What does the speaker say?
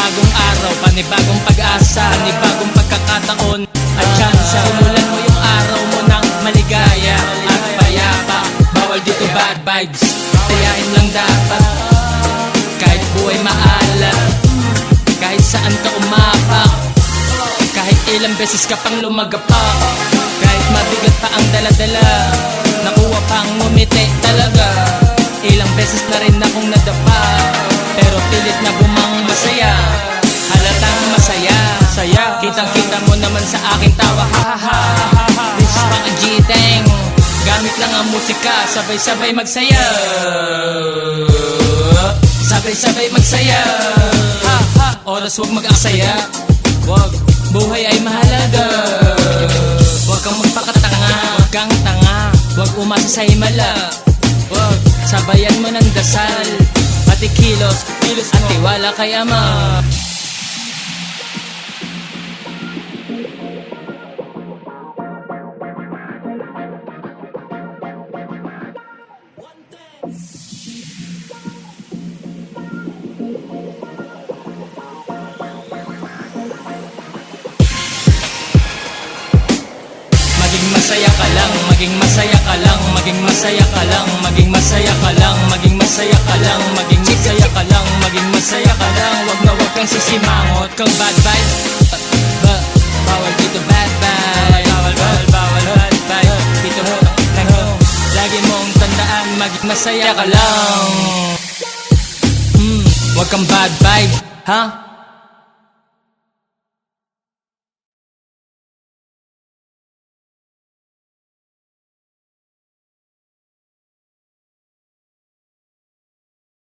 panibagong araw, panibagong pag-asa, panibagong pagkakataon at chance. Simulan mo yung araw mo ng maligaya at payapa. Bawal dito bad vibes, tayain lang dapat. Kahit buhay maalat, kahit saan ka umapak, kahit ilang beses ka pang lumagapak, kahit mabigat pa ang daladala, nakuha pang ngumiti talaga. Ilang beses na rin akong nadapa, pero pilit na bumang masaya. Halatang masaya, saya. Kitang-kita mo naman sa aking tawa, ha ha ha. This is mga G-Tang, gamit lang ang musika, sabay-sabay magsaya. Sabay-sabay magsaya, ha ha. Oras wag mag-aksaya, wag, buhay ay mahalaga. Wag kang magpakatanga, wag kang tanga, wag umasa sa himala. Wag, sabayan mo ng dasal, pati kilos at tiwala kay Ama. Masaya ka lang, maging masaya ka lang, maging masaya ka lang, maging masaya ka lang, maging masaya ka lang, maging masaya ka lang, maging masaya ka lang. Wag na wag kang sisimangot, kang bad vibe. Bawal dito bad vibe, bawal bad vibe. Dito mo lagi mong tandaan, maging masaya ka lang. Wag kang bad vibe, ha?